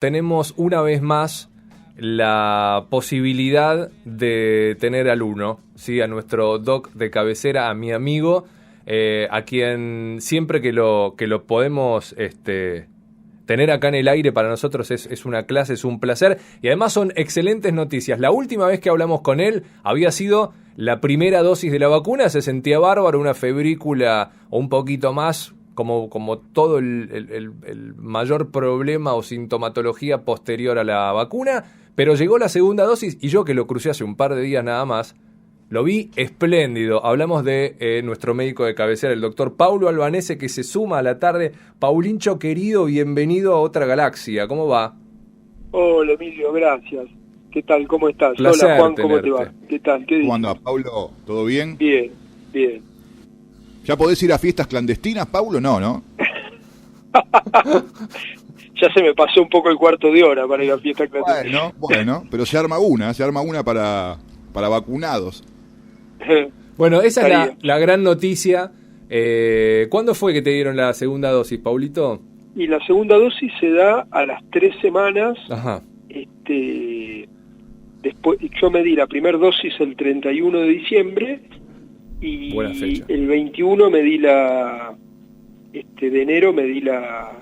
tenemos una vez más la posibilidad de tener al uno, ¿sí? A nuestro doc de cabecera, a mi amigo, a quien siempre que lo podemos tener acá en el aire para nosotros es una clase, es un placer, y además son excelentes noticias. La última vez que hablamos con él había sido la primera dosis de la vacuna, se sentía bárbaro, una febrícula o un poquito más, como todo el mayor problema o sintomatología posterior a la vacuna, pero llegó la segunda dosis y yo, que lo crucé hace un par de días nada más, lo vi espléndido. Hablamos de nuestro médico de cabecera, el doctor Paulo Albanese, que se suma a la tarde. Paulincho querido, bienvenido a otra galaxia. ¿Cómo va? Hola Emilio, gracias. ¿Qué tal? ¿Cómo estás? Placer Hola Juan, ¿cómo tenerte. te va? ¿Qué tal? ¿Qué dices? ¿Cómo anda, Paulo? ¿Todo bien? Bien, bien. ¿Ya podés ir a fiestas clandestinas, Paulo? No. Ya se me pasó un poco el cuarto de hora para ir a fiesta clandestina. Bueno, pero se arma una para vacunados. Bueno, esa es la gran noticia. ¿Cuándo fue que te dieron la segunda dosis, Paulito? Y la segunda dosis se da a las 3 semanas. Ajá. Después, yo me di la primera dosis el 31 de diciembre y Buena fecha. el 21 me di de enero me di la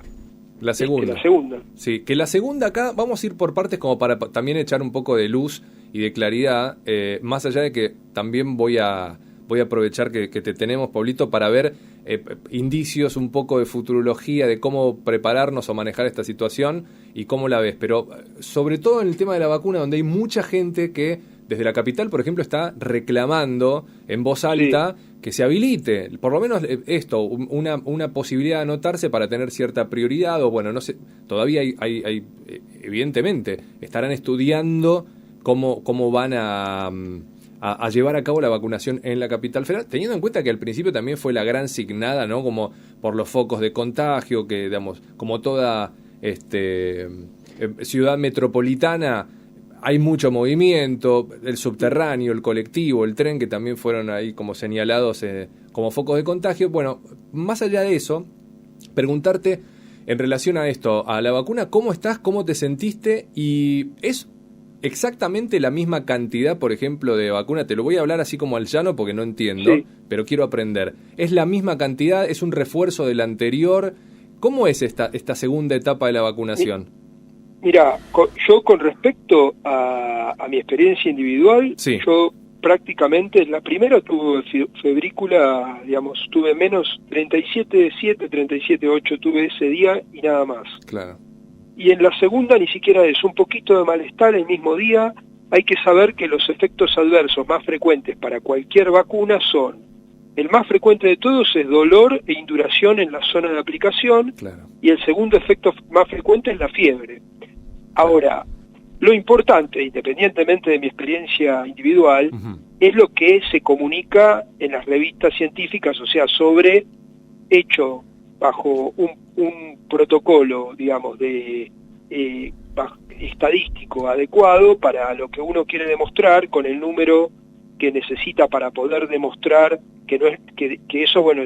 segunda. la segunda. Sí, que la segunda acá, vamos a ir por partes como para también echar un poco de luz y de claridad, más allá de que también voy a aprovechar que te tenemos, Paulito, para ver indicios un poco de futurología, de cómo prepararnos o manejar esta situación y cómo la ves. Pero sobre todo en el tema de la vacuna, donde hay mucha gente que desde la capital, por ejemplo, está reclamando en voz alta que se habilite, por lo menos esto, una posibilidad de anotarse para tener cierta prioridad, o bueno, no sé, todavía hay evidentemente, estarán estudiando cómo van a llevar a cabo la vacunación en la capital federal, teniendo en cuenta que al principio también fue la gran signada, ¿no? Como por los focos de contagio, que digamos, como toda ciudad metropolitana, hay mucho movimiento, el subterráneo, el colectivo, el tren, que también fueron ahí como señalados como focos de contagio. Bueno, más allá de eso, preguntarte en relación a esto, a la vacuna, ¿cómo estás? ¿Cómo te sentiste? Y es exactamente la misma cantidad, por ejemplo, de vacuna. Te lo voy a hablar así como al llano porque no entiendo, pero quiero aprender. ¿Es la misma cantidad? ¿Es un refuerzo de la anterior? ¿Cómo es esta segunda etapa de la vacunación? Mira, yo con respecto a mi experiencia individual, yo prácticamente, la primera tuve febrícula, digamos, tuve menos 37,7, 37,8 tuve ese día y nada más. Claro. Y en la segunda ni siquiera es un poquito de malestar el mismo día. Hay que saber que los efectos adversos más frecuentes para cualquier vacuna son, el más frecuente de todos es dolor e induración en la zona de aplicación, y el segundo efecto más frecuente es la fiebre. Ahora, lo importante, independientemente de mi experiencia individual, es lo que se comunica en las revistas científicas, o sea, hecho bajo un protocolo, digamos, estadístico adecuado para lo que uno quiere demostrar, con el número que necesita para poder demostrar que no es que eso, bueno,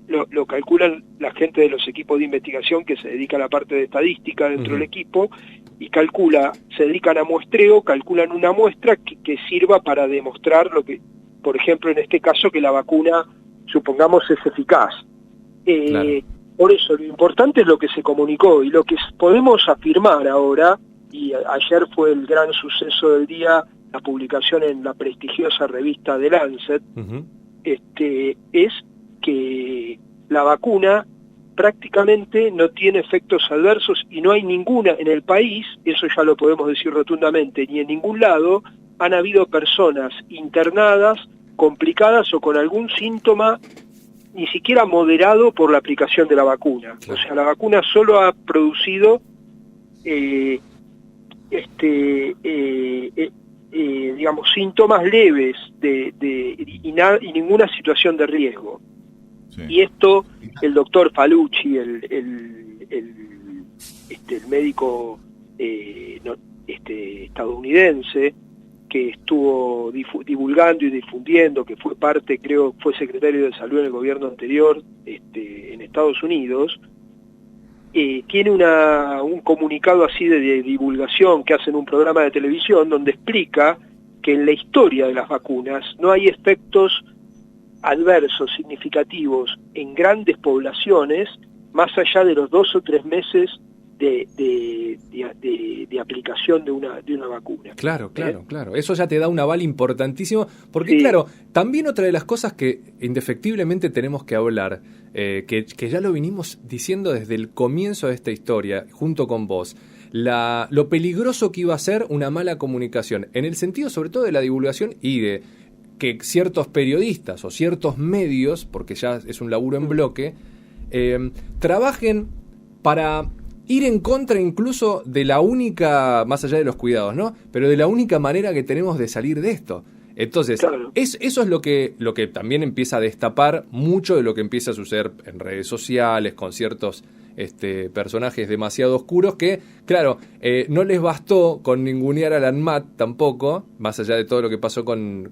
lo calculan la gente de los equipos de investigación que se dedica a la parte de estadística dentro del equipo, y se dedican a muestreo, calculan una muestra que sirva para demostrar lo que, por ejemplo, en este caso, que la vacuna, supongamos, es eficaz. Por eso, lo importante es lo que se comunicó, y lo que podemos afirmar ahora, y ayer fue el gran suceso del día, la publicación en la prestigiosa revista The Lancet, es que la vacuna prácticamente no tiene efectos adversos, y no hay ninguna en el país, eso ya lo podemos decir rotundamente, ni en ningún lado han habido personas internadas, complicadas o con algún síntoma ni siquiera moderado por la aplicación de la vacuna. O sea, la vacuna solo ha producido digamos, síntomas leves y ninguna situación de riesgo. Y esto, el doctor Fauci, el médico estadounidense, que estuvo divulgando y difundiendo, que fue parte, creo, fue secretario de salud en el gobierno anterior en Estados Unidos, tiene un comunicado así de divulgación que hace en un programa de televisión donde explica que en la historia de las vacunas no hay efectos adversos significativos en grandes poblaciones más allá de los 2 o 3 meses de aplicación de una vacuna. Claro. Eso ya te da un aval importantísimo, porque claro, también otra de las cosas que indefectiblemente tenemos que hablar, que ya lo vinimos diciendo desde el comienzo de esta historia, junto con vos, lo peligroso que iba a ser una mala comunicación, en el sentido sobre todo de la divulgación y de que ciertos periodistas o ciertos medios, porque ya es un laburo en bloque, trabajen para ir en contra incluso de la única, más allá de los cuidados, ¿no? Pero de la única manera que tenemos de salir de esto. Entonces, claro, eso es lo que también empieza a destapar mucho de lo que empieza a suceder en redes sociales, con ciertos personajes demasiado oscuros que, claro, no les bastó con ningunear a la ANMAT tampoco, más allá de todo lo que pasó con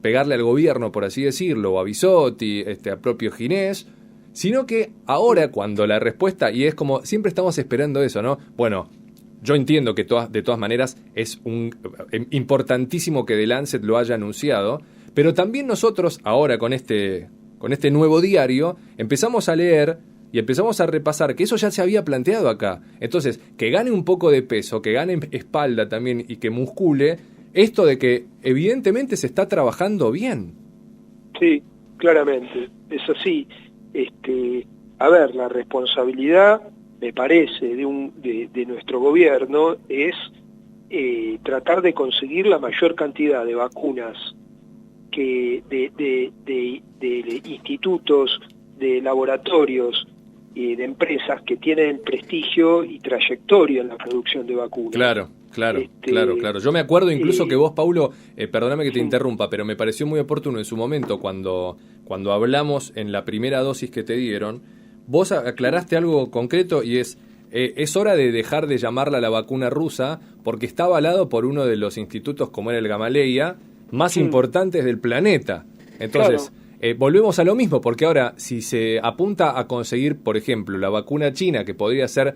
pegarle al gobierno, por así decirlo, o a Bisotti, a propio Ginés, sino que ahora cuando la respuesta, y es como siempre estamos esperando eso, ¿no? Bueno, yo entiendo que de todas maneras es importantísimo que The Lancet lo haya anunciado, pero también nosotros ahora con este nuevo diario empezamos a leer y empezamos a repasar que eso ya se había planteado acá. Entonces, que gane un poco de peso, que gane espalda también y que muscule esto de que evidentemente se está trabajando bien. Sí, claramente, es así. A ver, la responsabilidad, me parece, de nuestro gobierno es tratar de conseguir la mayor cantidad de vacunas que de institutos, de laboratorios y de empresas que tienen prestigio y trayectoria en la producción de vacunas. Claro. Yo me acuerdo incluso que vos, Paulo, perdóname que te interrumpa, pero me pareció muy oportuno en su momento cuando hablamos en la primera dosis que te dieron, vos aclaraste algo concreto y es hora de dejar de llamarla la vacuna rusa porque está avalado por uno de los institutos como era el Gamaleya más importantes del planeta. Entonces, volvemos a lo mismo, porque ahora si se apunta a conseguir, por ejemplo, la vacuna china, que podría ser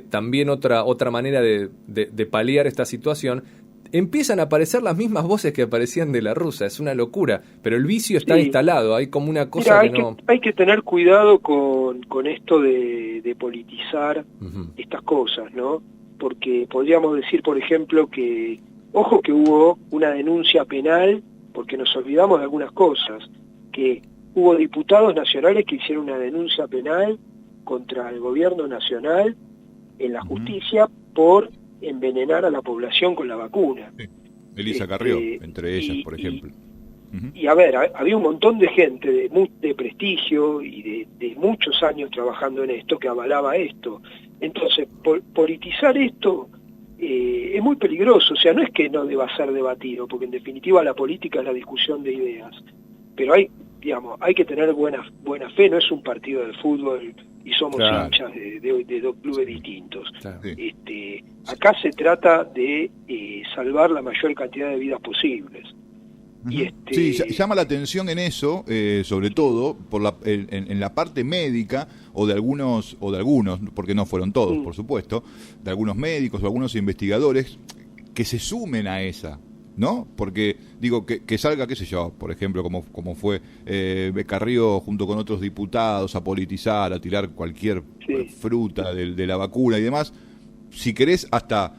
también otra manera de paliar esta situación, empiezan a aparecer las mismas voces que aparecían de la rusa. Es una locura, pero el vicio está instalado, hay como una cosa. Mira, hay que tener cuidado con esto de politizar estas cosas, ¿no? Porque podríamos decir, por ejemplo, que ojo que hubo una denuncia penal, porque nos olvidamos de algunas cosas, que hubo diputados nacionales que hicieron una denuncia penal contra el gobierno nacional en la justicia por envenenar a la población con la vacuna. Sí. Elisa Carrió, entre ellas, por ejemplo. Y a ver, había un montón de gente de prestigio y de muchos años trabajando en esto que avalaba esto. Entonces, politizar esto es muy peligroso. O sea, no es que no deba ser debatido, porque en definitiva la política es la discusión de ideas. Pero hay que tener buena fe, no es un partido de fútbol y somos hinchas de dos clubes distintos. Claro. Acá se trata de salvar la mayor cantidad de vidas posibles. Sí, llama la atención en eso, sobre todo en la parte médica o de algunos, porque no fueron todos, por supuesto, de algunos médicos o algunos investigadores que se sumen a esa, ¿no? Porque, digo, que salga, qué sé yo, por ejemplo, como fue Carrió junto con otros diputados a politizar, a tirar cualquier fruta de la vacuna y demás. Si querés, hasta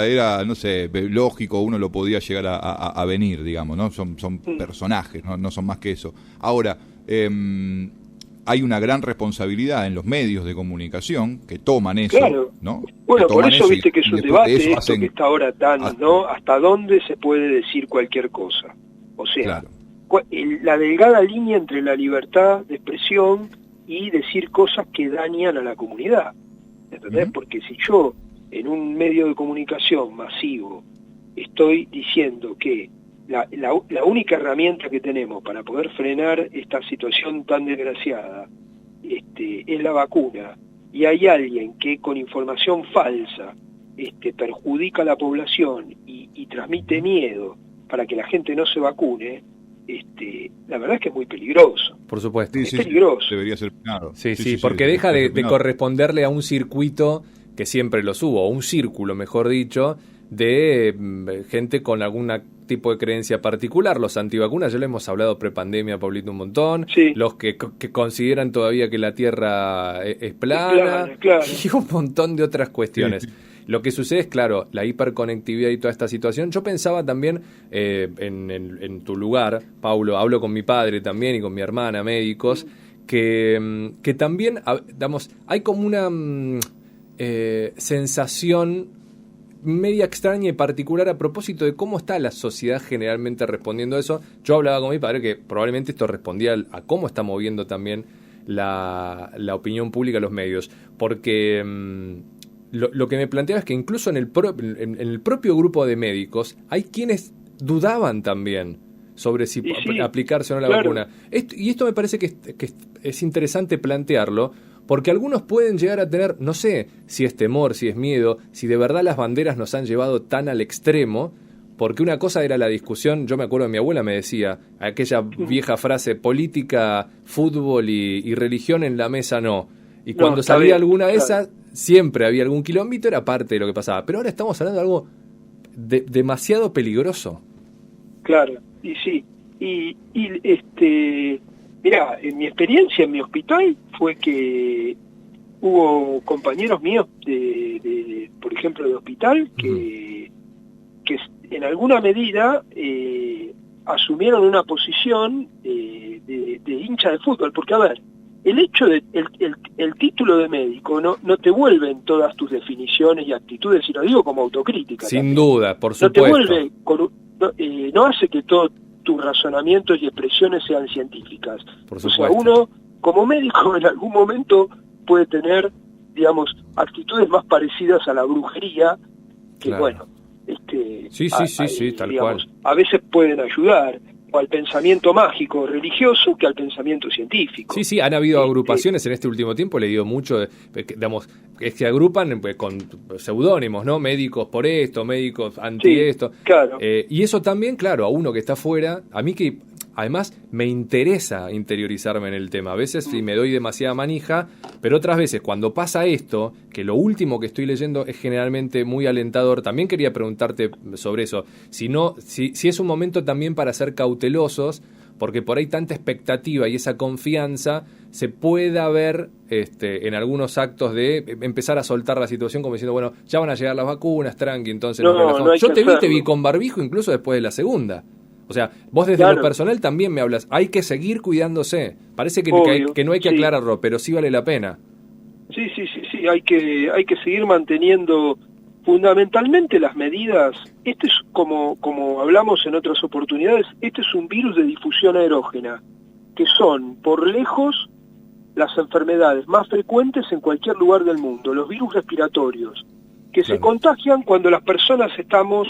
era, no sé, lógico, uno lo podía llegar a venir, digamos, ¿no? Son personajes, no son más que eso. Ahora, hay una gran responsabilidad en los medios de comunicación que toman eso, ¿no? Bueno, por eso viste que es un debate esto que está ahora ¿no? Hasta dónde se puede decir cualquier cosa. O sea, la delgada línea entre la libertad de expresión y decir cosas que dañan a la comunidad. ¿Entendés? Porque si yo en un medio de comunicación masivo estoy diciendo que la única herramienta que tenemos para poder frenar esta situación tan desgraciada es la vacuna, y hay alguien que con información falsa perjudica a la población y transmite miedo para que la gente no se vacune, la verdad es que es muy peligroso. Por supuesto. Es peligroso. Debería ser penado. Sí, porque deja de corresponderle a un circuito que siempre los hubo, o un círculo, mejor dicho, de gente con algún tipo de creencia particular. Los antivacunas, ya lo hemos hablado prepandemia, Pablito, un montón. Sí. Los que consideran todavía que la Tierra es plana, claro. Y un montón de otras cuestiones. Sí. Lo que sucede es, claro, la hiperconectividad y toda esta situación. Yo pensaba también en tu lugar, Paulo, hablo con mi padre también y con mi hermana, médicos, que también, digamos, hay como una sensación media extraña y particular a propósito de cómo está la sociedad generalmente respondiendo a eso. Yo hablaba con mi padre que probablemente esto respondía a cómo está moviendo también la opinión pública, los medios, porque lo que me planteaba es que incluso en el propio grupo de médicos hay quienes dudaban también sobre si aplicarse o no la vacuna. Esto me parece que es interesante plantearlo, porque algunos pueden llegar a tener, no sé si es temor, si es miedo, si de verdad las banderas nos han llevado tan al extremo, porque una cosa era la discusión, yo me acuerdo de mi abuela me decía, aquella vieja frase, política, fútbol y religión en la mesa no. Y cuando salía alguna de esas, siempre había algún kilómetro, era parte de lo que pasaba. Pero ahora estamos hablando de algo demasiado peligroso. Claro, y sí. Mirá, en mi experiencia en mi hospital fue que hubo compañeros míos, por ejemplo, de hospital, que en alguna medida asumieron una posición de hincha de fútbol. Porque, a ver, el hecho de el título de médico no te vuelve en todas tus definiciones y actitudes, y lo digo como autocrítica. Sin también. duda, por supuesto. No te vuelve no hace que todos tus razonamientos y expresiones sean científicas. Por supuesto. O sea, uno como médico en algún momento puede tener, digamos, actitudes más parecidas a la brujería, que claro. Bueno, sí, tal digamos, cual. A veces pueden ayudar o al pensamiento mágico religioso que al pensamiento científico. Sí, han habido agrupaciones en este último tiempo, he leído mucho, digamos, es que agrupan con seudónimos, ¿no? Médicos por esto, médicos anti esto. Claro. Y eso también, claro, a uno que está afuera, a mí que además me interesa interiorizarme en el tema. A veces sí me doy demasiada manija, pero otras veces cuando pasa esto, que lo último que estoy leyendo es generalmente muy alentador, también quería preguntarte sobre eso. Si es un momento también para ser cautelosos, porque por ahí tanta expectativa y esa confianza se pueda ver en algunos actos de empezar a soltar la situación como diciendo, bueno, ya van a llegar las vacunas, tranqui, entonces nos relajamos. Yo te vi con barbijo incluso después de la segunda. O sea, vos desde lo personal también me hablas, hay que seguir cuidándose. Parece que no hay que aclararlo, pero sí vale la pena. Sí, hay que seguir manteniendo fundamentalmente las medidas. Este es, como hablamos en otras oportunidades, este es un virus de difusión aerógena, que son, por lejos, las enfermedades más frecuentes en cualquier lugar del mundo, los virus respiratorios, que se contagian cuando las personas estamos,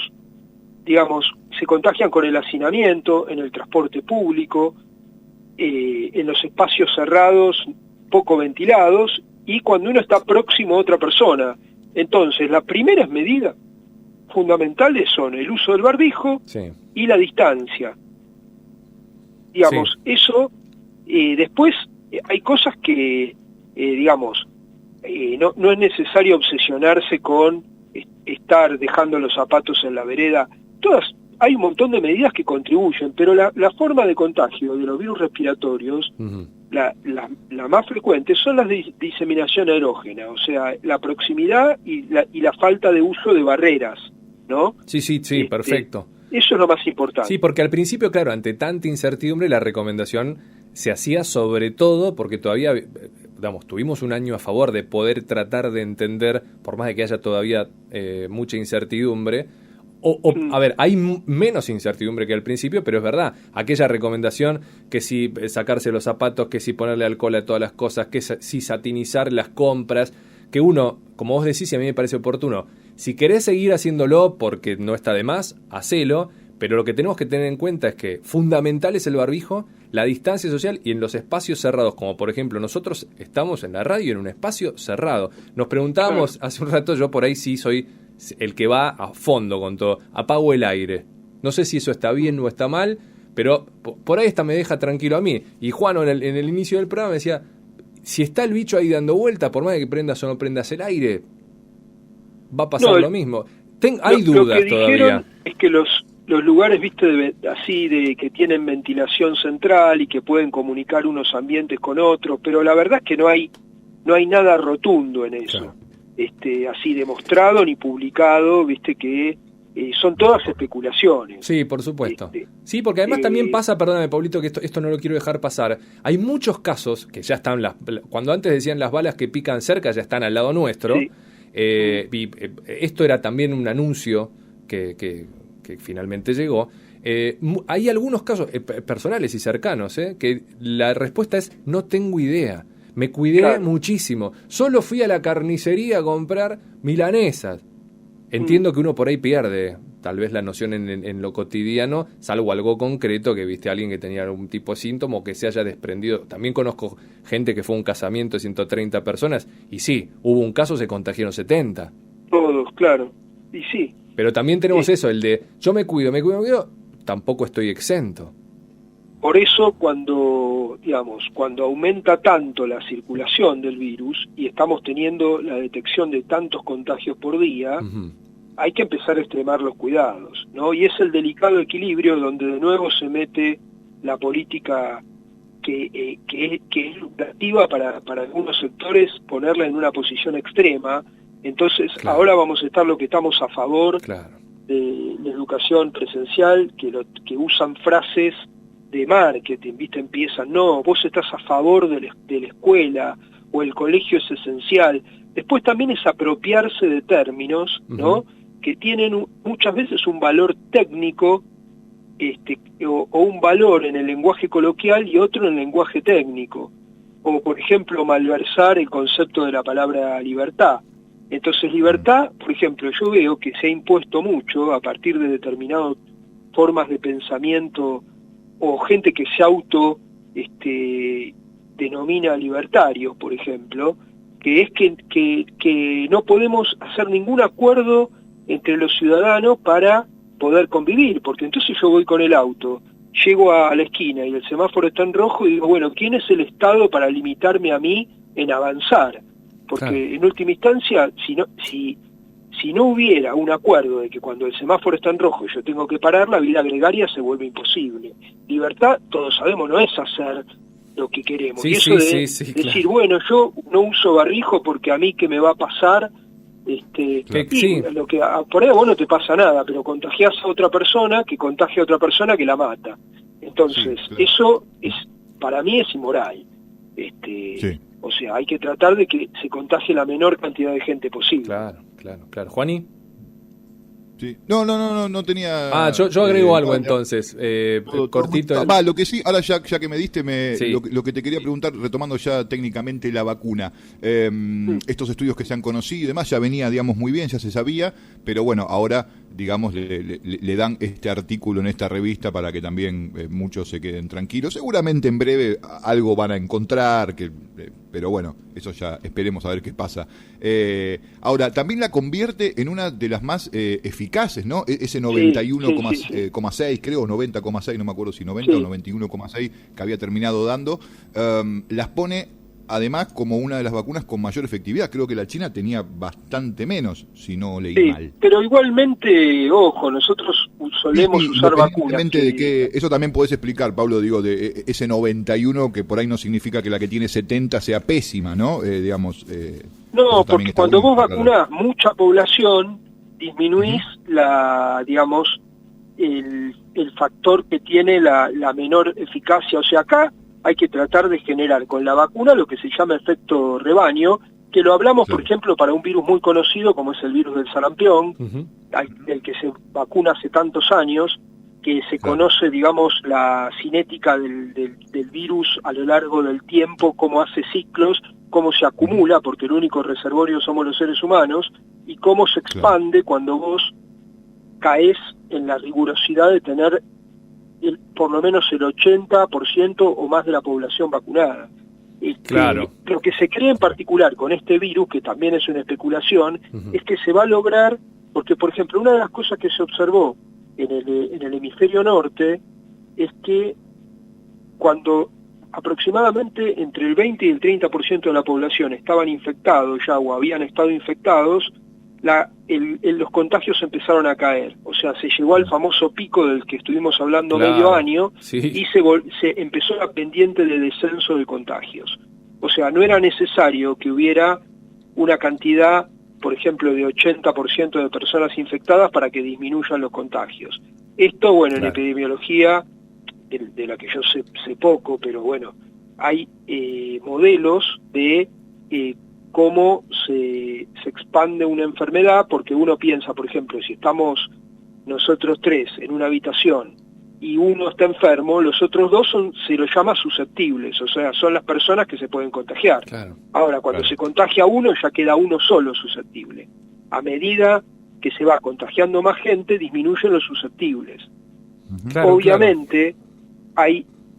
digamos, se contagian con el hacinamiento, en el transporte público, en los espacios cerrados, poco ventilados, y cuando uno está próximo a otra persona. Entonces, las primeras medidas fundamentales son el uso del barbijo y la distancia. Digamos, eso, después hay cosas que, digamos, no es necesario obsesionarse con estar dejando los zapatos en la vereda. Hay un montón de medidas que contribuyen, pero la forma de contagio de los virus respiratorios, la más frecuente, son las de diseminación aerógena, o sea, la proximidad y la falta de uso de barreras, ¿no? Sí, perfecto. Eso es lo más importante. Sí, porque al principio, claro, ante tanta incertidumbre, la recomendación se hacía sobre todo porque todavía, digamos, tuvimos un año a favor de poder tratar de entender, por más de que haya todavía mucha incertidumbre. A ver, hay menos incertidumbre que al principio, pero es verdad, aquella recomendación que si sacarse los zapatos, que si ponerle alcohol a todas las cosas, que si satinizar las compras, que uno, como vos decís, y a mí me parece oportuno, si querés seguir haciéndolo porque no está de más, hacelo, pero lo que tenemos que tener en cuenta es que fundamental es el barbijo, la distancia social y en los espacios cerrados, como por ejemplo nosotros estamos en la radio en un espacio cerrado. Nos preguntábamos hace un rato, yo por ahí sí soy el que va a fondo con todo, apago el aire. No sé si eso está bien o está mal, Pero por ahí esta me deja tranquilo a mí. Y Juan en el inicio del programa me decía, si está el bicho ahí dando vueltas, por más que prendas o no prendas el aire, va a pasar lo mismo. Hay dudas lo que todavía. Dijeron es que los lugares, viste, así de que tienen ventilación central y que pueden comunicar unos ambientes con otros, pero la verdad es que no hay nada rotundo en eso. Claro. Así demostrado ni publicado, viste, que son todas especulaciones. Sí, por supuesto. Sí, porque además también pasa, perdóname, Pablito, que esto no lo quiero dejar pasar. Hay muchos casos que ya están, cuando antes decían las balas que pican cerca, ya están al lado nuestro. Sí. Esto era también un anuncio que finalmente llegó. Hay algunos casos personales y cercanos, que la respuesta es no tengo idea. Me cuidé muchísimo. Solo fui a la carnicería a comprar milanesas. Entiendo que uno por ahí pierde tal vez la noción en lo cotidiano, salvo algo concreto, que viste a alguien que tenía algún tipo de síntoma o que se haya desprendido. También conozco gente que fue a un casamiento de 130 personas y sí, hubo un caso, se contagiaron 70. Todos, claro. Y sí. Pero también tenemos eso, el de yo me cuido, tampoco estoy exento. Por eso cuando aumenta tanto la circulación del virus y estamos teniendo la detección de tantos contagios por día, hay que empezar a extremar los cuidados, ¿no? Y es el delicado equilibrio donde de nuevo se mete la política que es lucrativa para algunos sectores, ponerla en una posición extrema. Entonces ahora vamos a estar lo que estamos a favor de la educación presencial, que usan frases de marketing, ¿viste? Empiezan, no, vos estás a favor de la escuela, o el colegio es esencial. Después también es apropiarse de términos, ¿no? Que tienen muchas veces un valor técnico, o un valor en el lenguaje coloquial y otro en el lenguaje técnico. Como por ejemplo malversar el concepto de la palabra libertad. Entonces libertad, por ejemplo, yo veo que se ha impuesto mucho a partir de determinadas formas de pensamiento o gente que se denomina libertarios, por ejemplo, que es que no podemos hacer ningún acuerdo entre los ciudadanos para poder convivir, porque entonces yo voy con el auto, llego a la esquina y el semáforo está en rojo y digo, bueno, ¿quién es el Estado para limitarme a mí en avanzar? Porque en última instancia, si no hubiera un acuerdo de que cuando el semáforo está en rojo y yo tengo que parar, la vida gregaria se vuelve imposible. Libertad, todos sabemos, no es hacer lo que queremos. Y eso decir, bueno, yo no uso barbijo porque a mí qué me va a pasar, lo que por ahí a vos no te pasa nada, pero contagiás a otra persona que contagia a otra persona que la mata. Entonces, eso para mí es inmoral. O sea, hay que tratar de que se contagie la menor cantidad de gente posible. Claro. ¿Juani? Sí. No tenía... yo agrego algo entonces, cortito. Lo que sí, ahora ya que me diste, lo que te quería preguntar, retomando ya técnicamente la vacuna, estos estudios que se han conocido y demás, ya venía, digamos, muy bien, ya se sabía, pero bueno, ahora, digamos, le dan este artículo en esta revista para que también muchos se queden tranquilos. Seguramente en breve algo van a encontrar, pero bueno, eso ya esperemos a ver qué pasa. Ahora, también la convierte en una de las más eficaces, ¿no? Ese 91,6, creo, 90,6, no me acuerdo si 90 o 91,6 que había terminado dando, las pone además como una de las vacunas con mayor efectividad. Creo que la China tenía bastante menos, si no leí mal. Pero igualmente, ojo, nosotros solemos usar vacunas. De que eso también podés explicar, Pablo, digo, de ese 91, que por ahí no significa que la que tiene 70 sea pésima, ¿no? No, porque cuando vos vacunás mucha población, disminuís el factor que tiene la menor eficacia. O sea, acá hay que tratar de generar con la vacuna lo que se llama efecto rebaño, que lo hablamos, por ejemplo, para un virus muy conocido como es el virus del sarampión, del que se vacuna hace tantos años, que se conoce, digamos, la cinética del virus a lo largo del tiempo, cómo hace ciclos, cómo se acumula, porque el único reservorio somos los seres humanos, y cómo se expande cuando vos caes en la rigurosidad de tener por lo menos el 80% o más de la población vacunada. Lo que se cree en particular con este virus, que también es una especulación, es que se va a lograr, porque por ejemplo una de las cosas que se observó en el hemisferio norte es que cuando aproximadamente entre el 20 y el 30% de la población estaban infectados ya o habían estado infectados, los contagios empezaron a caer. O sea, se llegó al famoso pico del que estuvimos hablando medio año, sí, y se empezó la pendiente de descenso de contagios. O sea, no era necesario que hubiera una cantidad, por ejemplo, de 80% de personas infectadas para que disminuyan los contagios. Esto, bueno, en epidemiología, de la que yo sé poco, pero bueno, hay modelos de cómo se expande una enfermedad, porque uno piensa, por ejemplo, si estamos nosotros tres en una habitación y uno está enfermo, los otros dos se los llama susceptibles, o sea, son las personas que se pueden contagiar. Claro. Ahora, cuando se contagia uno, ya queda uno solo susceptible. A medida que se va contagiando más gente, disminuyen los susceptibles. Claro, obviamente,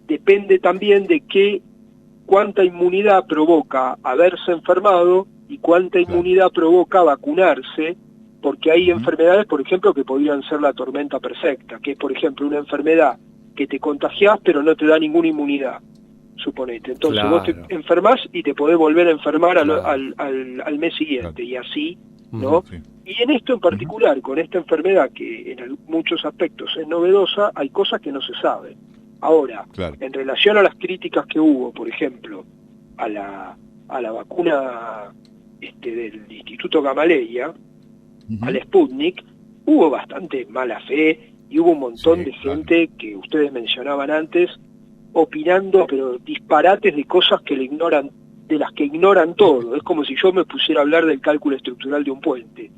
depende también de cuánta inmunidad provoca haberse enfermado y cuánta inmunidad provoca vacunarse, porque hay enfermedades, por ejemplo, que podrían ser la tormenta perfecta, que es, por ejemplo, una enfermedad que te contagiás pero no te da ninguna inmunidad, suponete. Entonces vos te enfermás y te podés volver a enfermar al mes siguiente, y así, ¿no? Sí. Y en esto en particular, con esta enfermedad que en muchos aspectos es novedosa, hay cosas que no se saben. Ahora, en relación a las críticas que hubo, por ejemplo, a la vacuna del Instituto Gamaleya, al Sputnik, hubo bastante mala fe y hubo un montón de gente que ustedes mencionaban antes, opinando, pero disparates de cosas que de las que ignoran todo. Es como si yo me pusiera a hablar del cálculo estructural de un puente.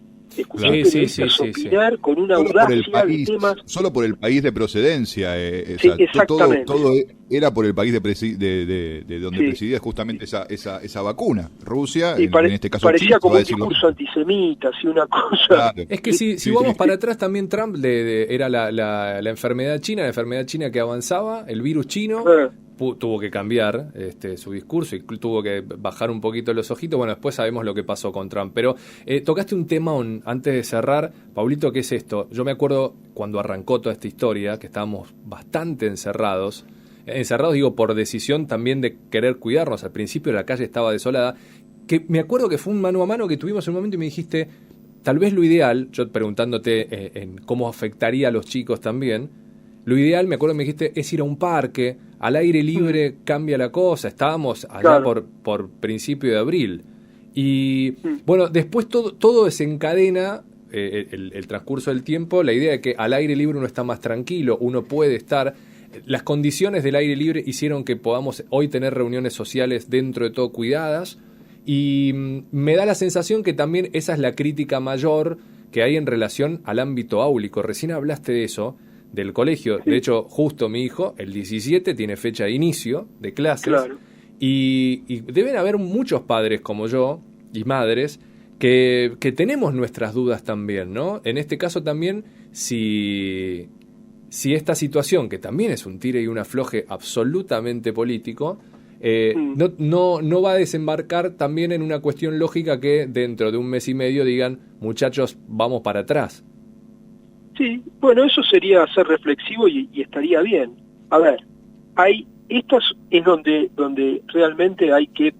Opinar con una audacia de temas. Solo por el país de procedencia. Exactamente. Todo era por el país de donde presidía justamente esa vacuna. Rusia, en este caso parecía China, como un discurso antisemita, así una cosa. Claro. Es que si vamos para atrás, también Trump era la enfermedad china que avanzaba, el virus chino. Tuvo que cambiar su discurso y tuvo que bajar un poquito los ojitos. Bueno, después sabemos lo que pasó con Trump. Pero tocaste un tema antes de cerrar, Paulito, ¿qué es esto? Yo me acuerdo cuando arrancó toda esta historia, que estábamos bastante encerrados digo, por decisión también de querer cuidarnos. Al principio la calle estaba desolada, que me acuerdo que fue un mano a mano que tuvimos en un momento y me dijiste, tal vez lo ideal, yo preguntándote en cómo afectaría a los chicos también, lo ideal, me acuerdo que me dijiste, es ir a un parque, al aire libre cambia la cosa. Estábamos allá por principio de abril. Y bueno, después todo desencadena el transcurso del tiempo, la idea de que al aire libre uno está más tranquilo, uno puede estar. Las condiciones del aire libre hicieron que podamos hoy tener reuniones sociales dentro de todo cuidadas. Y me da la sensación que también esa es la crítica mayor que hay en relación al ámbito áulico. Recién hablaste de eso, del colegio. De hecho, justo mi hijo, el 17, tiene fecha de inicio de clases. Y deben haber muchos padres como yo y madres que tenemos nuestras dudas también, ¿no? En este caso también, si esta situación, que también es un tire y un afloje absolutamente político, no va a desembarcar también en una cuestión lógica que dentro de un mes y medio digan, muchachos, vamos para atrás. Sí, bueno, eso sería ser reflexivo y estaría bien. A ver, esto es donde realmente hay que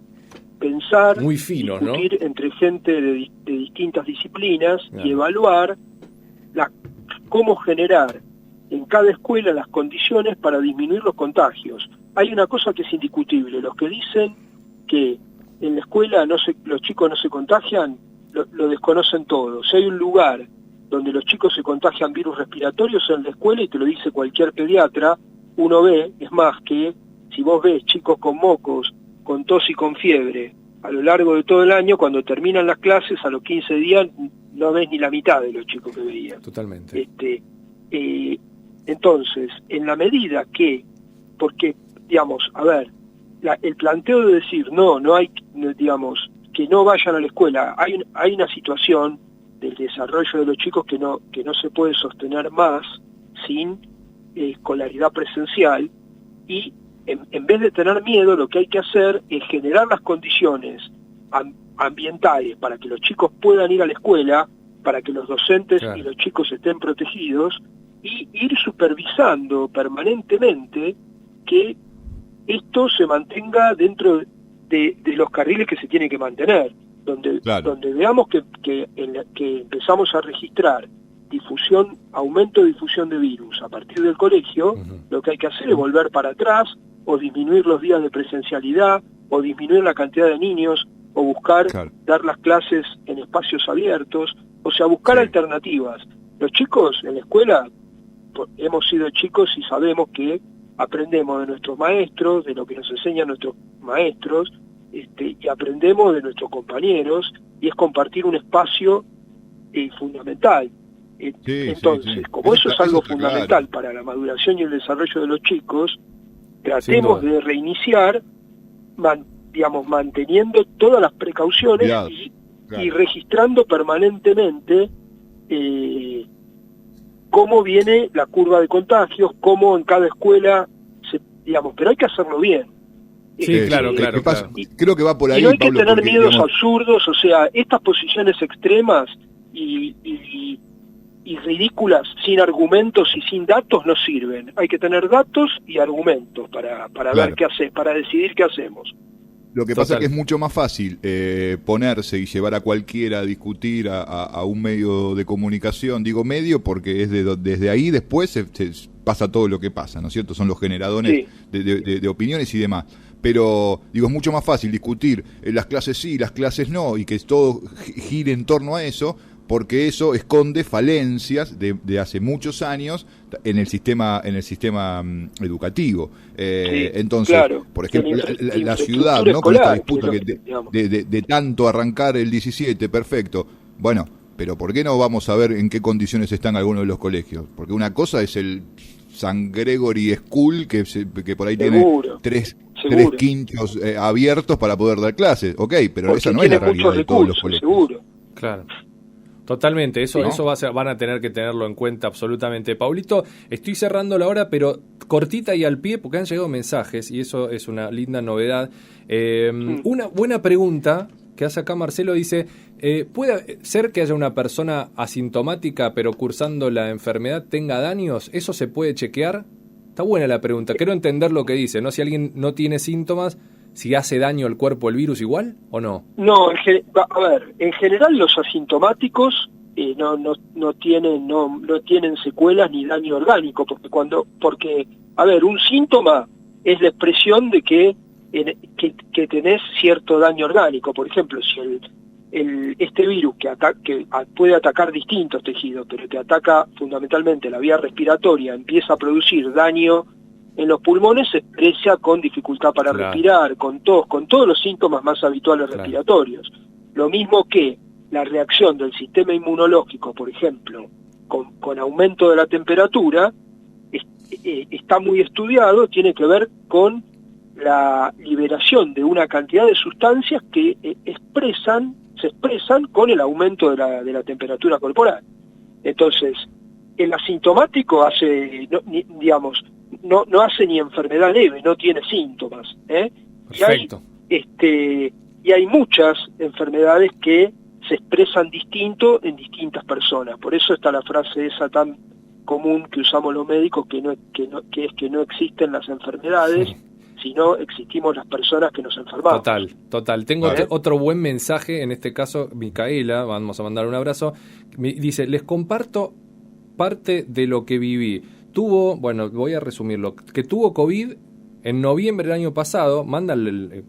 pensar, muy fino, discutir, ¿no?, entre gente de distintas disciplinas y evaluar cómo generar en cada escuela las condiciones para disminuir los contagios. Hay una cosa que es indiscutible, los que dicen que en la escuela los chicos no se contagian, lo desconocen todo. Si hay un lugar donde los chicos se contagian virus respiratorios en la escuela, y te lo dice cualquier pediatra, uno ve, es más, que si vos ves chicos con mocos, con tos y con fiebre, a lo largo de todo el año, cuando terminan las clases, a los 15 días, no ves ni la mitad de los chicos que veías. Totalmente. Entonces, en la medida que, porque, digamos, a ver, el planteo de decir, no hay, digamos, que no vayan a la escuela, hay una situación del desarrollo de los chicos que no se puede sostener más sin escolaridad presencial, y en vez de tener miedo, lo que hay que hacer es generar las condiciones ambientales para que los chicos puedan ir a la escuela, para que los docentes y los chicos estén protegidos, y ir supervisando permanentemente que esto se mantenga dentro de los carriles que se tiene que mantener, donde veamos que empezamos a registrar aumento de difusión de virus a partir del colegio, lo que hay que hacer es volver para atrás, o disminuir los días de presencialidad, o disminuir la cantidad de niños, o buscar dar las clases en espacios abiertos, o sea, buscar alternativas. Los chicos en la escuela, hemos sido chicos y sabemos que aprendemos de nuestros maestros, de lo que nos enseñan nuestros maestros, y aprendemos de nuestros compañeros, y es compartir un espacio fundamental. Entonces, como eso es algo fundamental para la maduración y el desarrollo de los chicos, tratemos de reiniciar, manteniendo todas las precauciones y registrando permanentemente cómo viene la curva de contagios, cómo en cada escuela, pero hay que hacerlo bien. Claro. Creo que va por ahí, y no hay que Pablo, tener miedos absurdos, o sea, estas posiciones extremas y ridículas, sin argumentos y sin datos, no sirven. Hay que tener datos y argumentos para ver qué hacer, para decidir qué hacemos. Lo que pasa es que es mucho más fácil ponerse y llevar a cualquiera a discutir a un medio de comunicación. Digo medio porque es desde ahí después se pasa todo lo que pasa, ¿no es cierto? Son los generadores de opiniones y demás. Pero, digo, es mucho más fácil discutir las clases sí, las clases no, y que todo gire en torno a eso, porque eso esconde falencias de hace muchos años en el sistema educativo. Entonces, por ejemplo, la ciudad, ¿no? Con esta disputa de tanto arrancar el 17, perfecto. Bueno, pero ¿por qué no vamos a ver en qué condiciones están algunos de los colegios? Porque una cosa es el San Gregory School, que por ahí tiene tres quinchos abiertos para poder dar clases. Ok, pero porque esa no es la realidad de todos los colegios. Seguro. Claro. Totalmente, eso van a tener que tenerlo en cuenta absolutamente. Paulito, estoy cerrando la hora, pero cortita y al pie, porque han llegado mensajes, y eso es una linda novedad. Una buena pregunta que hace acá Marcelo, dice, ¿puede ser que haya una persona asintomática, pero cursando la enfermedad tenga daños? ¿Eso se puede chequear? Está buena la pregunta, quiero entender lo que dice, ¿no? Si alguien no tiene síntomas, si hace daño al cuerpo el virus igual o no. No, en general los asintomáticos no tienen secuelas ni daño orgánico, porque un síntoma es la expresión de que tenés cierto daño orgánico. Por ejemplo, si este virus que puede atacar distintos tejidos, pero que ataca fundamentalmente la vía respiratoria, empieza a producir daño en los pulmones, se expresa con dificultad para respirar, con tos, con todos los síntomas más habituales respiratorios. Lo mismo que la reacción del sistema inmunológico, por ejemplo, con aumento de la temperatura, está muy estudiado, tiene que ver con la liberación de una cantidad de sustancias que se expresan con el aumento de la temperatura corporal. Entonces, el asintomático no hace ni enfermedad leve, no tiene síntomas. Perfecto. Y hay muchas enfermedades que se expresan distinto en distintas personas. Por eso está la frase esa tan común que usamos los médicos, que es que no existen las enfermedades, sino existimos las personas que nos enfermamos. Total. Tengo otro buen mensaje, en este caso, Micaela, vamos a mandar un abrazo, dice, les comparto parte de lo que viví. Voy a resumirlo, que tuvo COVID en noviembre del año pasado, manda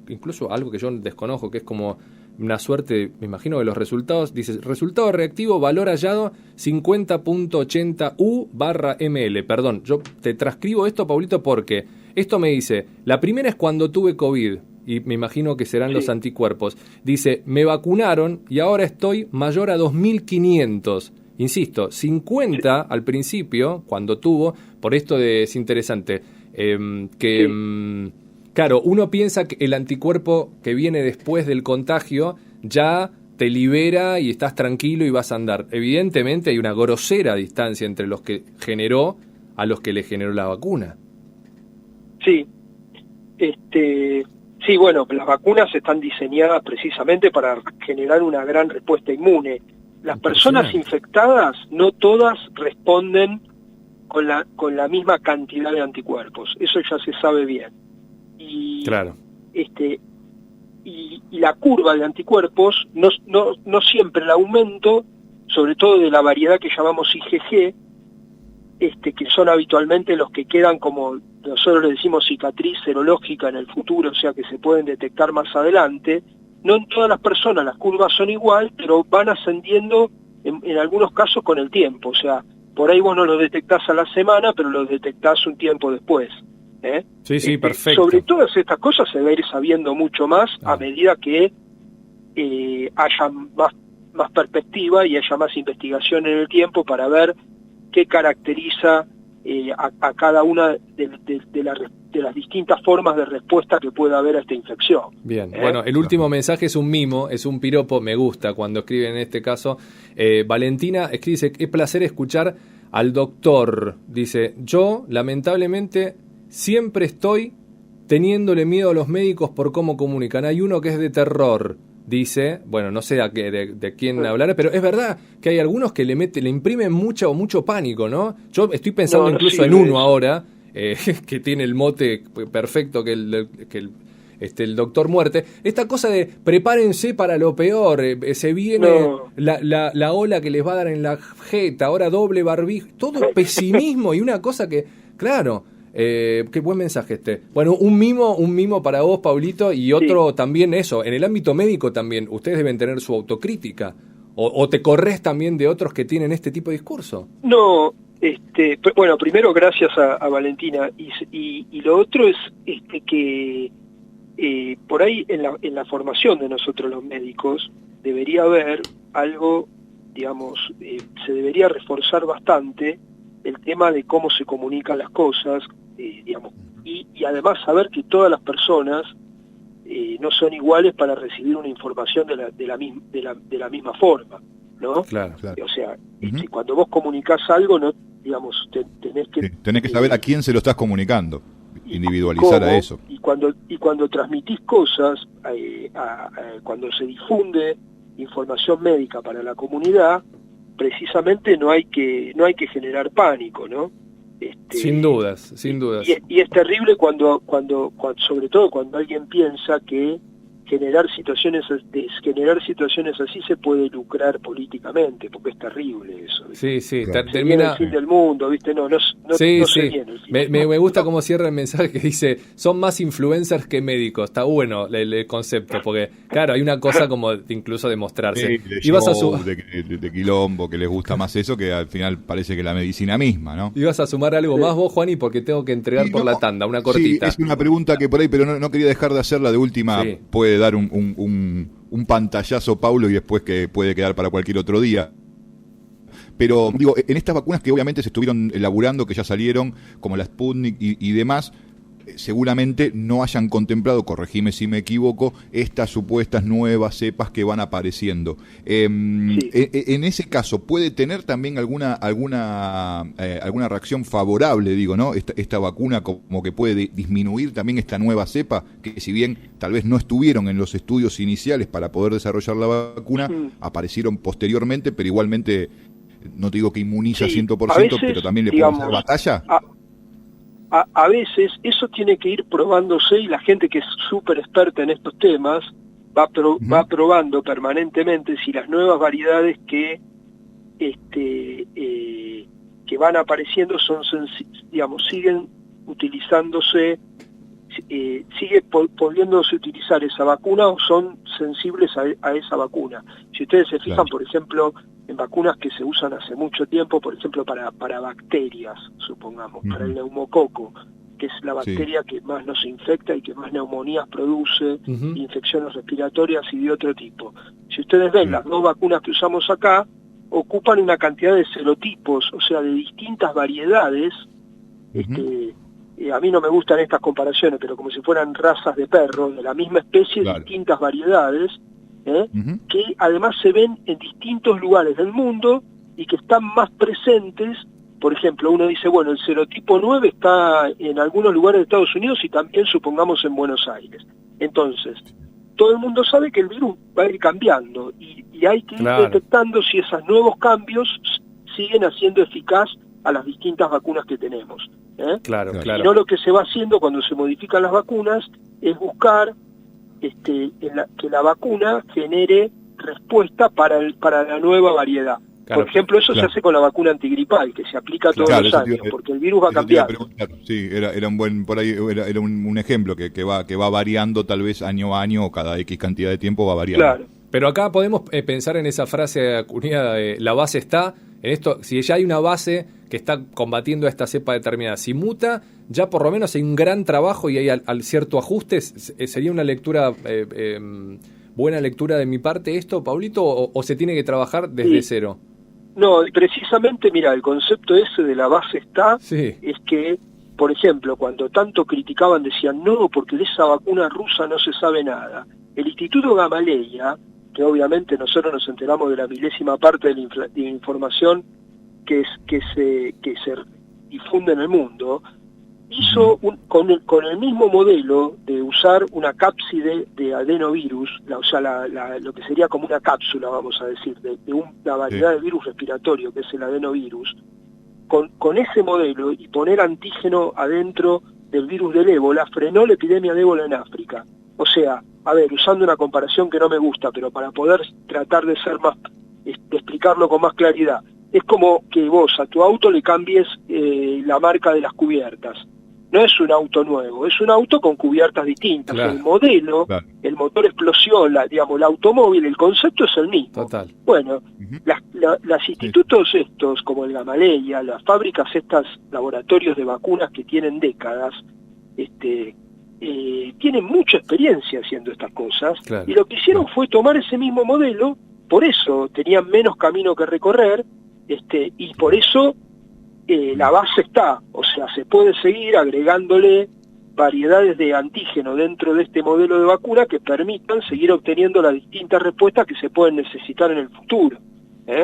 incluso algo que yo desconozco, que es como una suerte, me imagino, de los resultados, dice, resultado reactivo, valor hallado 50.80 U/ml. Perdón, yo te transcribo esto, Paulito, porque esto me dice, la primera es cuando tuve COVID, y me imagino que serán los anticuerpos. Dice, me vacunaron y ahora estoy mayor a 2.500. Insisto, 50 al principio, cuando tuvo, por esto es interesante, claro, uno piensa que el anticuerpo que viene después del contagio ya te libera y estás tranquilo y vas a andar. Evidentemente hay una grosera distancia entre los que generó a los que le generó la vacuna. Sí, las vacunas están diseñadas precisamente para generar una gran respuesta inmune. Las personas infectadas no todas responden con la misma cantidad de anticuerpos. Eso ya se sabe bien. Y, claro. Y la curva de anticuerpos, no siempre el aumento, sobre todo de la variedad que llamamos IgG, que son habitualmente los que quedan, como nosotros le decimos, cicatriz serológica en el futuro, o sea que se pueden detectar más adelante. No en todas las personas las curvas son igual, pero van ascendiendo en algunos casos con el tiempo. O sea, por ahí vos no los detectás a la semana, pero los detectás un tiempo después. Sí, perfecto. Sobre todas estas cosas se va a ir sabiendo mucho más a medida que haya más perspectiva y haya más investigación en el tiempo para ver qué caracteriza a cada una de las distintas formas de respuesta que pueda haber a esta infección. Bien, bueno, el último mensaje es un mimo, es un piropo, me gusta cuando escriben en este caso. Valentina escribe, dice, qué placer escuchar al doctor. Dice, yo lamentablemente siempre estoy teniéndole miedo a los médicos por cómo comunican. Hay uno que es de terror. Dice, bueno, no sé de quién hablar, pero es verdad que hay algunos que le imprimen mucho pánico, ¿no? Yo estoy pensando incluso en uno ahora, que tiene el mote perfecto que el Doctor Muerte. Esta cosa de prepárense para lo peor, se viene la ola que les va a dar en la jeta, ahora doble barbijo, todo pesimismo y una cosa que, claro... qué buen mensaje Bueno, un mimo para vos, Pablito, y otro también eso, en el ámbito médico también, ustedes deben tener su autocrítica, o te corres también de otros que tienen este tipo de discurso. No, bueno, primero gracias a Valentina, y lo otro es que por ahí en la formación de nosotros los médicos debería haber algo, digamos, se debería reforzar bastante el tema de cómo se comunican las cosas, digamos, y además saber que todas las personas no son iguales para recibir una información de la misma forma, ¿no? Claro. O sea, cuando vos comunicás algo, no, digamos, tenés que saber a quién se lo estás comunicando, individualizar a eso. Y cuando transmitís cosas, cuando se difunde información médica para la comunidad, precisamente no hay que generar pánico, ¿no? Sin dudas. Y es terrible cuando sobre todo cuando alguien piensa que generar situaciones así se puede lucrar políticamente, porque es terrible eso, ¿viste? Sí, claro. termina el fin del mundo, ¿viste? No se viene el fin. Me gusta cómo cierra el mensaje que dice, son más influencers que médicos. Está bueno el concepto, porque claro, hay una cosa como incluso de mostrarse. De quilombo, que les gusta más eso que al final parece que la medicina misma, ¿no? ¿Ibas a sumar algo más vos, Juani? Porque tengo que entregar por la tanda, una cortita. Sí, es una pregunta que por ahí, pero no quería dejar de hacerla de última. Puede dar un pantallazo, Paulo, y después que puede quedar para cualquier otro día. Pero digo, en estas vacunas que obviamente se estuvieron elaborando, que ya salieron, como la Sputnik y demás, seguramente no hayan contemplado, corregime si me equivoco, estas supuestas nuevas cepas que van apareciendo. En ese caso, ¿puede tener también alguna reacción favorable, digo, ¿no? Esta vacuna, como que puede disminuir también esta nueva cepa, que si bien tal vez no estuvieron en los estudios iniciales para poder desarrollar la vacuna, aparecieron posteriormente, pero igualmente, no te digo que inmuniza 100%, veces, pero también le puede hacer batalla. A veces eso tiene que ir probándose, y la gente que es súper experta en estos temas va probando permanentemente si las nuevas variedades que van apareciendo siguen utilizándose, sigue pudiéndose utilizar esa vacuna o son sensibles a esa vacuna. Si ustedes se fijan, por ejemplo, en vacunas que se usan hace mucho tiempo, por ejemplo, para bacterias, supongamos, para el neumococo, que es la bacteria que más nos infecta y que más neumonías produce, infecciones respiratorias y de otro tipo. Si ustedes ven, las dos vacunas que usamos acá ocupan una cantidad de serotipos, o sea, de distintas variedades. A mí no me gustan estas comparaciones, pero como si fueran razas de perros de la misma especie, distintas variedades, que además se ven en distintos lugares del mundo y que están más presentes. Por ejemplo, uno dice, bueno, el serotipo 9 está en algunos lugares de Estados Unidos y también, supongamos, en Buenos Aires. Entonces, todo el mundo sabe que el virus va a ir cambiando y hay que ir detectando si esos nuevos cambios siguen haciendo eficaz a las distintas vacunas que tenemos. Claro. Sino lo que se va haciendo cuando se modifican las vacunas es buscar que la vacuna genere respuesta para la nueva variedad. Por ejemplo, eso se hace con la vacuna antigripal, que se aplica todos los años, porque el virus va cambiando. Sí, era un buen, por ahí era un ejemplo que va variando tal vez año a año o cada X cantidad de tiempo va variando. Claro. Pero acá podemos pensar en esa frase acuñada de la base está, en esto, si ya hay una base que está combatiendo a esta cepa determinada, si muta, ya por lo menos hay un gran trabajo y hay al cierto ajuste. ¿Sería una lectura, buena lectura de mi parte esto, Pablito, o se tiene que trabajar desde cero? No, precisamente, mira, el concepto ese de la base está, es que, por ejemplo, cuando tanto criticaban, decían, no, porque de esa vacuna rusa no se sabe nada. El Instituto Gamaleya, que obviamente nosotros nos enteramos de la milésima parte de la información que se difunde en el mundo, hizo con el mismo modelo de usar una cápside de adenovirus, lo que sería como una cápsula, vamos a decir, de una variedad de virus respiratorio, que es el adenovirus, con ese modelo y poner antígeno adentro del virus del ébola, frenó la epidemia de ébola en África. O sea, a ver, usando una comparación que no me gusta, pero para poder tratar de ser más, de explicarlo con más claridad, es como que vos a tu auto le cambies la marca de las cubiertas. No es un auto nuevo, es un auto con cubiertas distintas. Claro. El modelo, el motor explosión, el automóvil, el concepto es el mismo. Total. Bueno, los institutos estos, como el Gamaleya, las fábricas estas, laboratorios de vacunas que tienen décadas, tienen mucha experiencia haciendo estas cosas, y lo que hicieron fue tomar ese mismo modelo, por eso tenían menos camino que recorrer, y por eso la base está, o sea, se puede seguir agregándole variedades de antígeno dentro de este modelo de vacuna que permitan seguir obteniendo las distintas respuestas que se pueden necesitar en el futuro.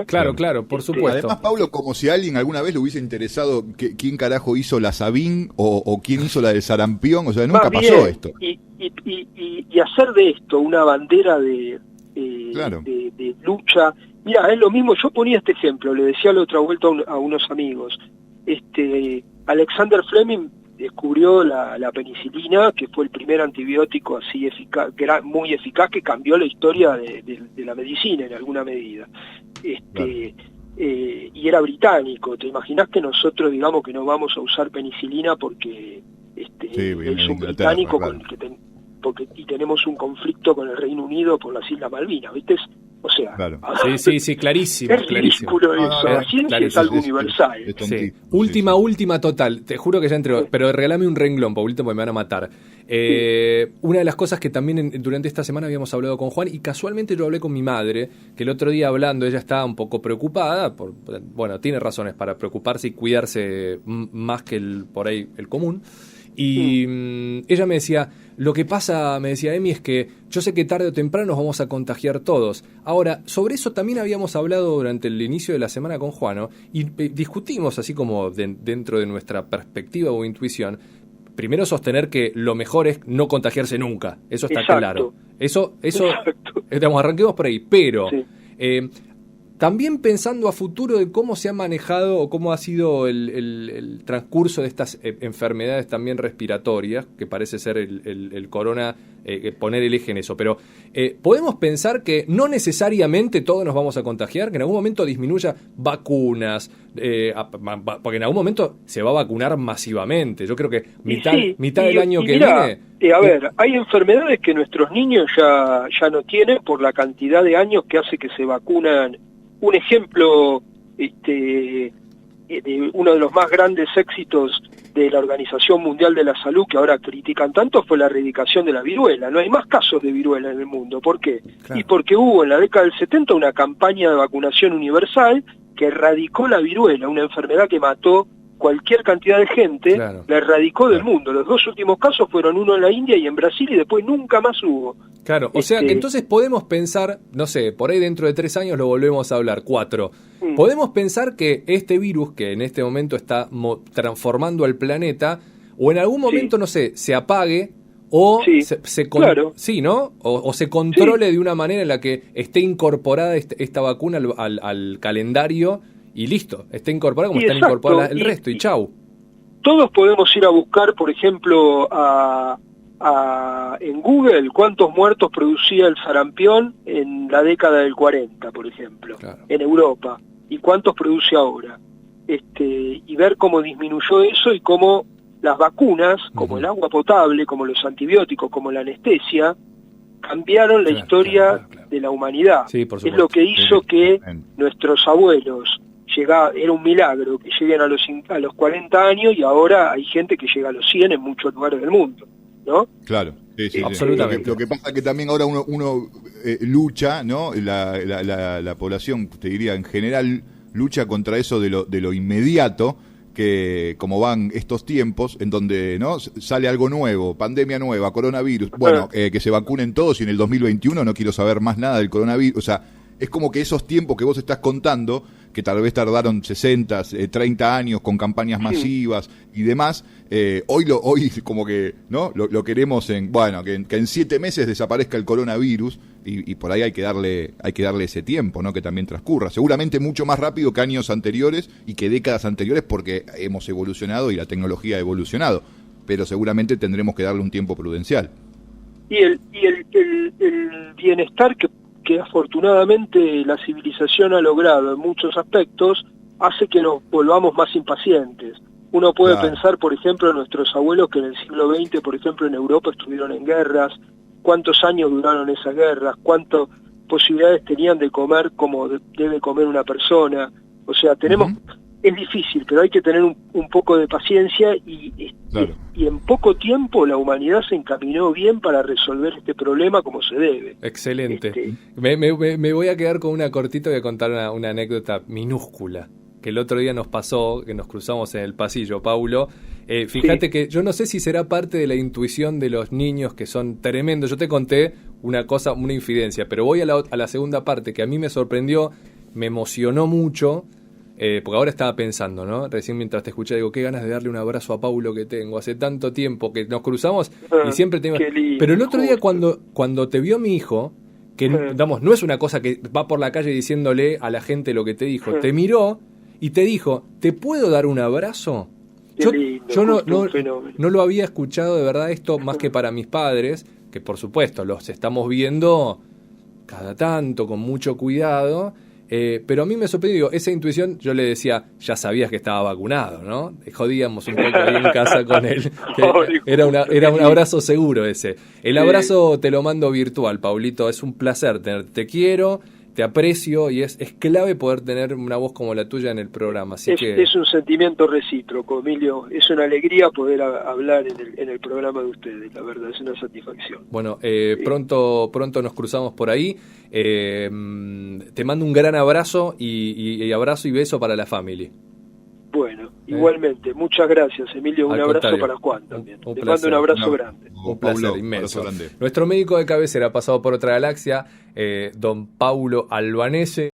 Claro, por supuesto. Además, Pablo, como si a alguien alguna vez le hubiese interesado quién carajo hizo la Sabin o quién hizo la del sarampión, o sea, nunca pasó esto. Y hacer de esto una bandera de lucha. Mira, es lo mismo, yo ponía este ejemplo, le decía la otra vuelta a unos amigos. Alexander Fleming descubrió la penicilina, que fue el primer antibiótico así eficaz, que era muy eficaz, que cambió la historia de la medicina en alguna medida. Y era británico. ¿Te imaginas que nosotros digamos que no vamos a usar penicilina porque es un británico y tenemos un conflicto con el Reino Unido por las Islas Malvinas, ¿viste? O sea, sí, clarísimo. Es ridículo eso. La ciencia es algo universal. Última total. Te juro que ya entré. Pero regálame un renglón, Paulito, porque me van a matar. Una de las cosas que también durante esta semana habíamos hablado con Juan, y casualmente lo hablé con mi madre, que el otro día hablando, ella estaba un poco preocupada. Bueno, tiene razones para preocuparse y cuidarse más que por ahí el común. Y ella me decía, lo que pasa, me decía Emi, es que yo sé que tarde o temprano nos vamos a contagiar todos. Ahora, sobre eso también habíamos hablado durante el inicio de la semana con Juano, y discutimos así como dentro de nuestra perspectiva o intuición, primero sostener que lo mejor es no contagiarse nunca, eso está claro. Eso arranquemos por ahí, pero... También pensando a futuro de cómo se ha manejado o cómo ha sido el transcurso de estas enfermedades también respiratorias, que parece ser el corona, poner el eje en eso, pero podemos pensar que no necesariamente todos nos vamos a contagiar, que en algún momento disminuya vacunas, porque en algún momento se va a vacunar masivamente. Yo creo que mitad del año que viene... a ver, hay enfermedades que nuestros niños ya no tienen por la cantidad de años que hace que se vacunan. Un ejemplo, de uno de los más grandes éxitos de la Organización Mundial de la Salud, que ahora critican tanto, fue la erradicación de la viruela. No hay más casos de viruela en el mundo. ¿Por qué? Claro. Y porque hubo en la década del 70 una campaña de vacunación universal que erradicó la viruela, una enfermedad que mató cualquier cantidad de gente, la erradicó del mundo. Los dos últimos casos fueron uno en la India y en Brasil, y después nunca más hubo. Claro, o sea que entonces podemos pensar, no sé, por ahí dentro de 3 años lo volvemos a hablar, 4. Podemos pensar que este virus, que en este momento está transformando al planeta, o en algún momento, no sé, se apague, o o se controle de una manera en la que esté incorporada esta vacuna al calendario, y listo, está incorporada como Y están exacto, incorporadas el resto, y chau. Todos podemos ir a buscar, por ejemplo, en Google cuántos muertos producía el sarampión en la década del 40, por ejemplo, Claro. en Europa, y cuántos produce ahora. Y ver cómo disminuyó eso y cómo las vacunas, como el agua potable, como los antibióticos, como la anestesia, cambiaron la historia de la humanidad. Sí, por Es supuesto. lo que hizo que nuestros abuelos era un milagro que lleguen a los 40 años, y ahora hay gente que llega a los 100 en muchos lugares del mundo, ¿no? Claro, sí. Absolutamente. Lo que pasa es que también ahora uno lucha, ¿no? La población, te diría, en general, lucha contra eso de lo inmediato, que como van estos tiempos en donde no sale algo nuevo, pandemia nueva, coronavirus, bueno, que se vacunen todos, y en el 2021 no quiero saber más nada del coronavirus. O sea, es como que esos tiempos que vos estás contando, que tal vez tardaron 60, 30 años con campañas masivas y demás, hoy como que no lo queremos que en 7 meses desaparezca el coronavirus, y por ahí hay que darle ese tiempo, ¿no? Que también transcurra, seguramente mucho más rápido que años anteriores y que décadas anteriores, porque hemos evolucionado y la tecnología ha evolucionado, pero seguramente tendremos que darle un tiempo prudencial. Y el bienestar que afortunadamente la civilización ha logrado en muchos aspectos hace que nos volvamos más impacientes. Uno puede pensar, por ejemplo, en nuestros abuelos que en el siglo XX, por ejemplo, en Europa estuvieron en guerras, cuántos años duraron esas guerras, cuántas posibilidades tenían de comer como debe comer una persona. O sea, es difícil, pero hay que tener un poco de paciencia, y en poco tiempo la humanidad se encaminó bien para resolver este problema como se debe. Excelente. Me voy a quedar con una cortita, voy a contar una anécdota minúscula que el otro día nos pasó, que nos cruzamos en el pasillo, Paulo. Fíjate que yo no sé si será parte de la intuición de los niños, que son tremendos. Yo te conté una infidencia, pero voy a la segunda parte, que a mí me sorprendió, me emocionó mucho. Porque ahora estaba pensando, ¿no? Recién mientras te escuché, digo, qué ganas de darle un abrazo a Paulo que tengo. Hace tanto tiempo que nos cruzamos y siempre te... Pero el otro día cuando te vio mi hijo, que no es una cosa que va por la calle diciéndole a la gente lo que te dijo, te miró y te dijo, ¿te puedo dar un abrazo? Yo no lo había escuchado de verdad esto, más que para mis padres, que por supuesto los estamos viendo cada tanto, con mucho cuidado. Pero a mí me sorprendió esa intuición. Yo le decía, ya sabías que estaba vacunado, ¿no? Jodíamos un poco ahí en casa con él. Era un abrazo seguro ese. El abrazo te lo mando virtual, Paulito. Es un placer tenerte. Te quiero, te aprecio, y es clave poder tener una voz como la tuya en el programa. Es un sentimiento recíproco, Emilio. Es una alegría poder hablar en el programa de ustedes, la verdad, es una satisfacción. Bueno, pronto nos cruzamos por ahí. Te mando un gran abrazo y abrazo y beso para la familia. Bueno, igualmente. Muchas gracias, Emilio. Un abrazo para Juan también. Te mando un abrazo grande. Un placer inmenso. Nuestro médico de cabecera, pasado por otra galaxia, don Paulo Albanese.